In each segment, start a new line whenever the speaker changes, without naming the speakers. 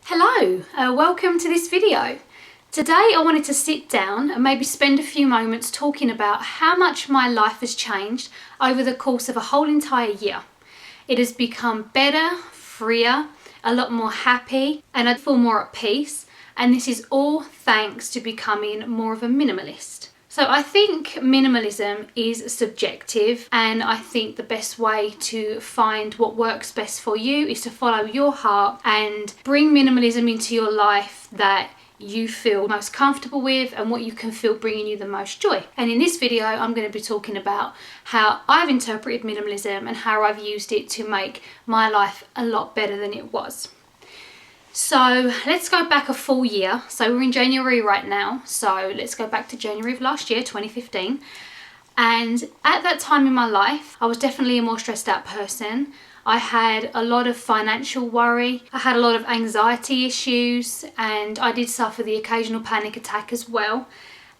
Hello, welcome to this video. Today I wanted to sit down and maybe spend a few moments talking about how much my life has changed over the course of a whole entire year. It has become better, freer, a lot more happy, and I feel more at peace, and this is all thanks to becoming more of a minimalist. So I think minimalism is subjective, and I think the best way to find what works best for you is to follow your heart and bring minimalism into your life that you feel most comfortable with and what you can feel bringing you the most joy. And in this video I'm going to be talking about how I've interpreted minimalism and how I've used it to make my life a lot better than it was. So let's go back a full year. So we're in January right now. So let's go back to January of last year, 2015. And at that time in my life, I was definitely a more stressed out person. I had a lot of financial worry. I had a lot of anxiety issues, and I did suffer the occasional panic attack as well.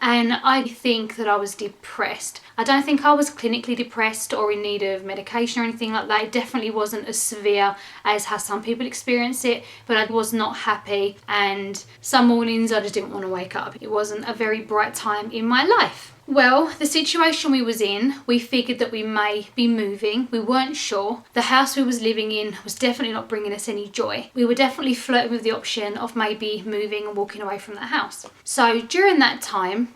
And I think that I was depressed. I don't think I was clinically depressed or in need of medication or anything like that. It definitely wasn't as severe as how some people experience it, but I was not happy, and some mornings I just didn't want to wake up. It wasn't a very bright time in my life. Well, the situation we was in, we figured that we may be moving. We weren't sure. The house we was living in was definitely not bringing us any joy. We were definitely flirting with the option of maybe moving and walking away from that house. So during that time,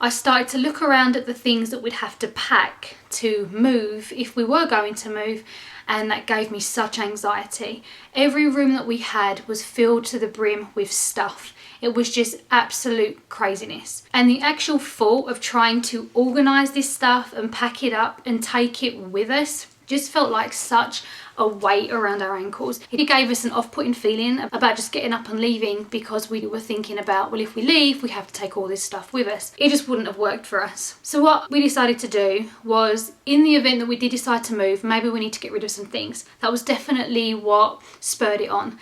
I started to look around at the things that we'd have to pack to move if we were going to move, and that gave me such anxiety. Every room that we had was filled to the brim with stuff. It was just absolute craziness. And the actual thought of trying to organise this stuff and pack it up and take it with us just felt like such a weight around our ankles. It gave us an off-putting feeling about just getting up and leaving, because we were thinking about, well, if we leave, we have to take all this stuff with us. It just wouldn't have worked for us. So what we decided to do was, in the event that we did decide to move, maybe we need to get rid of some things. That was definitely what spurred it on.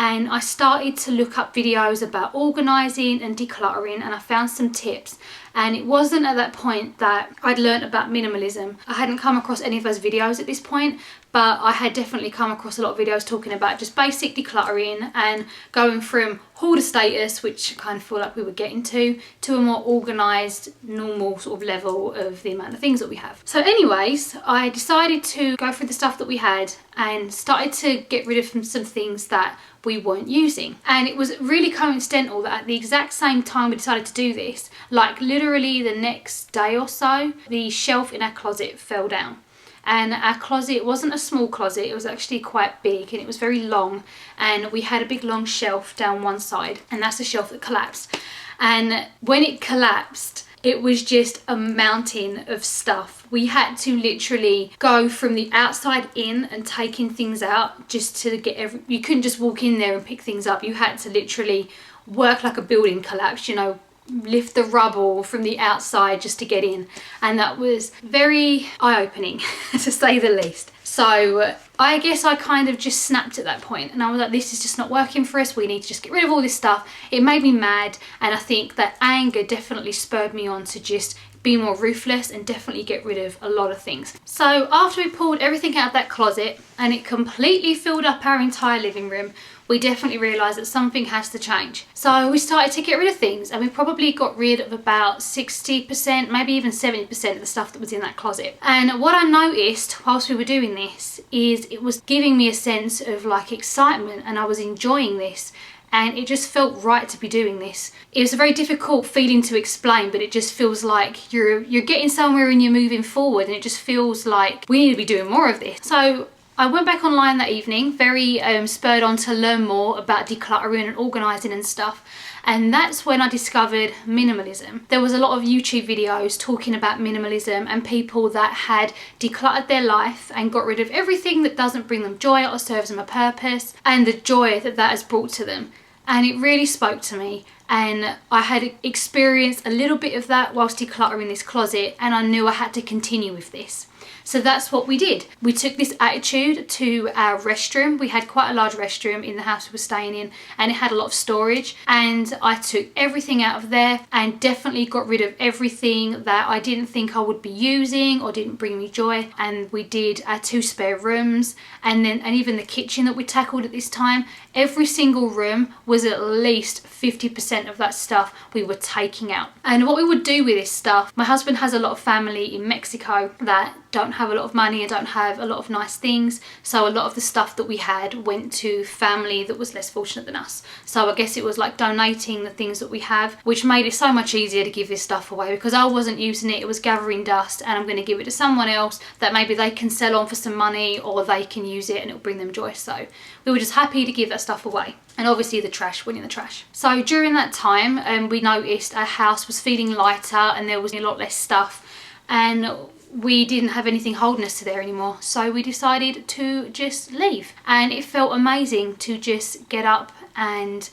And I started to look up videos about organising and decluttering, and I found some tips. And it wasn't at that point that I'd learnt about minimalism. I hadn't come across any of those videos at this point, but I had definitely come across a lot of videos talking about just basic decluttering and going from hoarder status, which I kind of feel like we were getting to a more organised, normal sort of level of the amount of things that we have. So anyways, I decided to go through the stuff that we had and started to get rid of some things that we weren't using. And it was really coincidental that at the exact same time we decided to do this, like literally the next day or so, the shelf in our closet fell down. And our closet wasn't a small closet, it was actually quite big, and it was very long, and we had a big long shelf down one side, and that's the shelf that collapsed. And when it collapsed, it was just a mountain of stuff. We had to literally go from the outside in and taking things out just to get you couldn't just walk in there and pick things up. You had to literally work like a building collapsed, you know, lift the rubble from the outside just to get in. And that was very eye-opening to say the least. So I guess I kind of just snapped at that point, and I was like, this is just not working for us. We need to just get rid of all this stuff. It made me mad, and I think that anger definitely spurred me on to just be more ruthless and definitely get rid of a lot of things. So after we pulled everything out of that closet and it completely filled up our entire living room, we definitely realised that something has to change. So we started to get rid of things, and we probably got rid of about 60%, maybe even 70% of the stuff that was in that closet. And what I noticed whilst we were doing this is it was giving me a sense of like excitement, and I was enjoying this. And it just felt right to be doing this. It was a very difficult feeling to explain, but it just feels like you're getting somewhere and you're moving forward, and it just feels like we need to be doing more of this. So I went back online that evening, very spurred on to learn more about decluttering and organising and stuff. And that's when I discovered minimalism. There was a lot of YouTube videos talking about minimalism and people that had decluttered their life and got rid of everything that doesn't bring them joy or serves them a purpose, and the joy that that has brought to them. And it really spoke to me, and I had experienced a little bit of that whilst decluttering this closet, and I knew I had to continue with this. So that's what we did. We took this attitude to our restroom. We had quite a large restroom in the house we were staying in, and it had a lot of storage, and I took everything out of there and definitely got rid of everything that I didn't think I would be using or didn't bring me joy. And we did our 2 spare rooms, and even the kitchen that we tackled at this time. Every single room was at least 50% of that stuff we were taking out. And what we would do with this stuff, my husband has a lot of family in Mexico that don't have a lot of money and don't have a lot of nice things, so a lot of the stuff that we had went to family that was less fortunate than us. So I guess it was like donating the things that we have, which made it so much easier to give this stuff away, because I wasn't using it, it was gathering dust, and I'm going to give it to someone else that maybe they can sell on for some money, or they can use it and it'll bring them joy. So we were just happy to give that stuff away. And obviously the trash went in the trash. So during that time, we noticed our house was feeling lighter and there was a lot less stuff, and we didn't have anything holding us to there anymore. So we decided to just leave, and it felt amazing to just get up and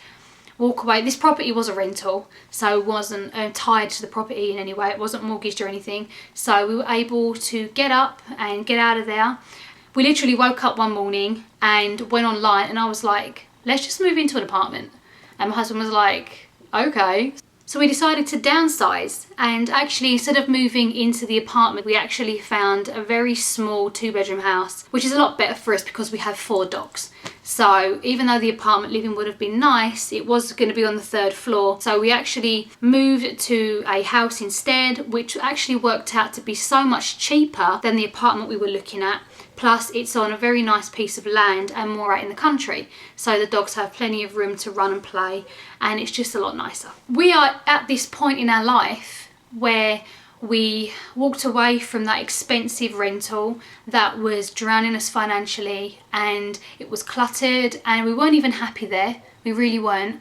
walk away. This property was a rental, so it wasn't tied to the property in any way. It wasn't mortgaged or anything. So we were able to get up and get out of there. We literally woke up one morning and went online, and I was like, let's just move into an apartment. And my husband was like, okay. So we decided to downsize, and actually instead of moving into the apartment, we actually found a very small 2-bedroom house, which is a lot better for us because we have 4 dogs. So even though the apartment living would have been nice, it was going to be on the 3rd floor. So we actually moved to a house instead, which actually worked out to be so much cheaper than the apartment we were looking at. Plus it's on a very nice piece of land and more out in the country, so the dogs have plenty of room to run and play, and it's just a lot nicer. We are at this point in our life where we walked away from that expensive rental that was drowning us financially, and it was cluttered and we weren't even happy there. We really weren't.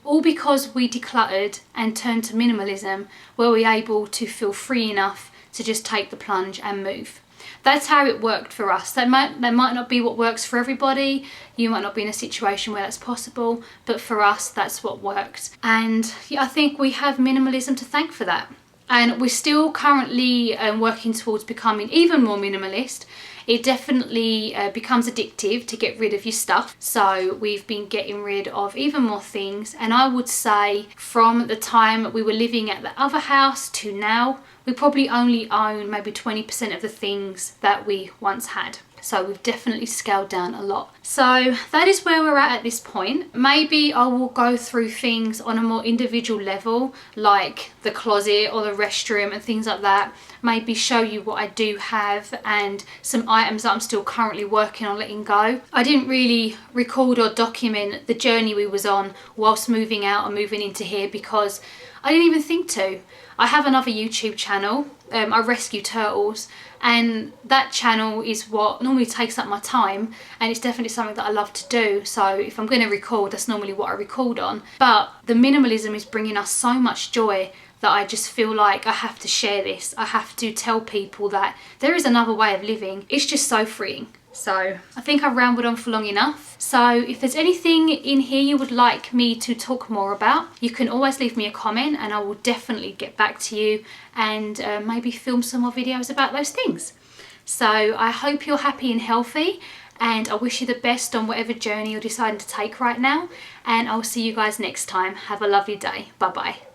All because we decluttered and turned to minimalism, were we able to feel free enough to just take the plunge and move. That's how it worked for us. That might not be what works for everybody. You might not be in a situation where that's possible, but for us, that's what worked. And yeah, I think we have minimalism to thank for that. And we're still currently working towards becoming even more minimalist. It definitely becomes addictive to get rid of your stuff. So we've been getting rid of even more things. And I would say from the time we were living at the other house to now, we probably only own maybe 20% of the things that we once had. So we've definitely scaled down a lot. So that is where we're at this point. Maybe I will go through things on a more individual level, like the closet or the restroom and things like that. Maybe show you what I do have and some items that I'm still currently working on letting go. I didn't really record or document the journey we was on whilst moving out and moving into here because I didn't even think to. I have another YouTube channel, I rescue turtles, and that channel is what normally takes up my time, and it's definitely something that I love to do. So if I'm going to record, that's normally what I record on. But the minimalism is bringing us so much joy that I just feel like I have to share this. I have to tell people that there is another way of living. It's just so freeing. So I think I've rambled on for long enough. So if there's anything in here you would like me to talk more about, you can always leave me a comment and I will definitely get back to you and maybe film some more videos about those things. So I hope you're happy and healthy, and I wish you the best on whatever journey you're deciding to take right now, and I'll see you guys next time. Have a lovely day. Bye bye.